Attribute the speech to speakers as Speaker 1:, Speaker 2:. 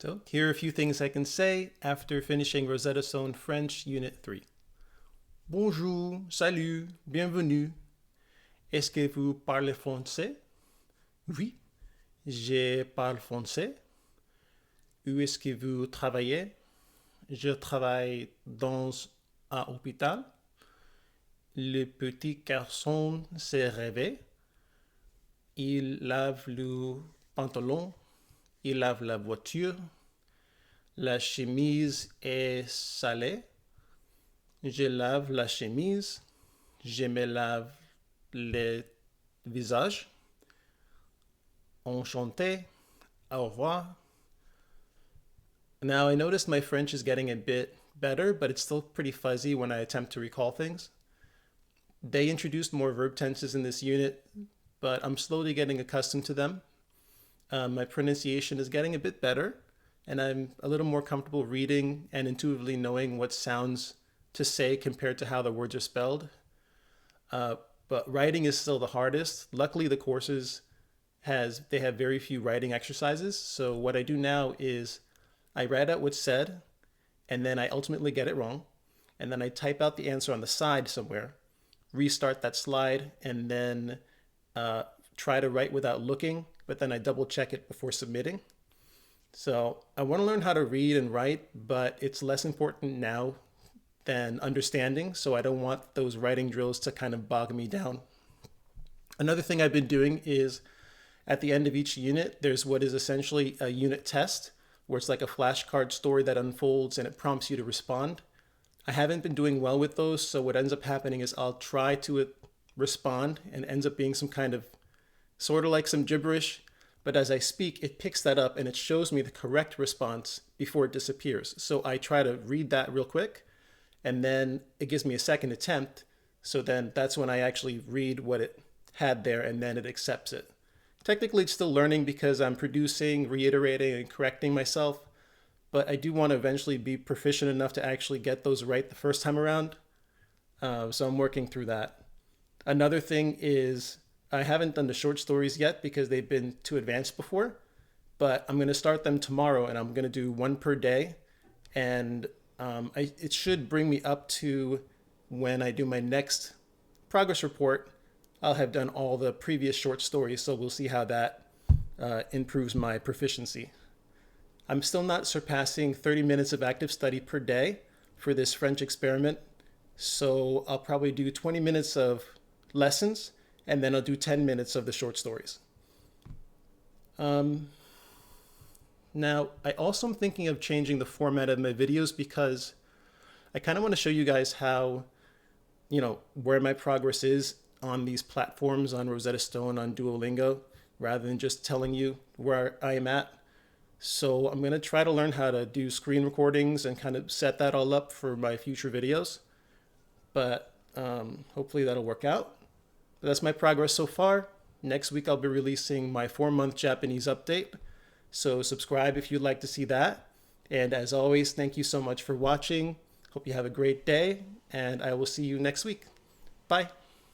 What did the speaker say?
Speaker 1: So here are a few things I can say after finishing Rosetta Stone French Unit 3. Bonjour, salut, bienvenue. Est-ce que vous parlez français? Oui, je parle français. Où est-ce que vous travaillez? Je travaille dans un hôpital. Le petit garçon s'est réveillé. Il lave le pantalon. Il lave la voiture. La chemise est salée. Je lave la chemise. Je me lave le visage. Enchanté. Au revoir. Now, I noticed my French is getting a bit better, but it's still pretty fuzzy when I attempt to recall things. They introduced more verb tenses in this unit, but I'm slowly getting accustomed to them. My pronunciation is getting a bit better, and I'm a little more comfortable reading and intuitively knowing what sounds to say compared to how the words are spelled. But writing is still the hardest. Luckily, the courses have very few writing exercises. So what I do now is I write out what's said, and then I ultimately get it wrong. And then I type out the answer on the side somewhere, restart that slide, and then try to write without looking, but then I double check it before submitting. So I want to learn how to read and write, but it's less important now than understanding. So I don't want those writing drills to kind of bog me down. Another thing I've been doing is at the end of each unit, there's what is essentially a unit test, where it's like a flashcard story that unfolds and it prompts you to respond. I haven't been doing well with those, so what ends up happening is I'll try to respond and ends up being some kind of sort of like some gibberish, but as I speak, it picks that up and it shows me the correct response before it disappears. So I try to read that real quick, and then it gives me a second attempt. So then that's when I actually read what it had there, and then it accepts it. Technically, it's still learning because I'm producing, reiterating, and correcting myself, but I do want to eventually be proficient enough to actually get those right the first time around. So I'm working through that. Another thing is I haven't done the short stories yet because they've been too advanced before, but I'm going to start them tomorrow, and I'm going to do one per day. And it should bring me up to when I do my next progress report, I'll have done all the previous short stories, so we'll see how that improves my proficiency. I'm still not surpassing 30 minutes of active study per day for this French experiment, so I'll probably do 20 minutes of lessons, and then I'll do 10 minutes of the short stories. Now, I also am thinking of changing the format of my videos because I kind of want to show you guys how, where my progress is on these platforms, on Rosetta Stone, on Duolingo, rather than just telling you where I am at. So I'm going to try to learn how to do screen recordings and kind of set that all up for my future videos. But hopefully that'll work out. But that's my progress so far. Next week I'll be releasing my 4-month Japanese update. So subscribe if you'd like to see that. And as always, thank you so much for watching. Hope you have a great day, and I will see you next week. Bye.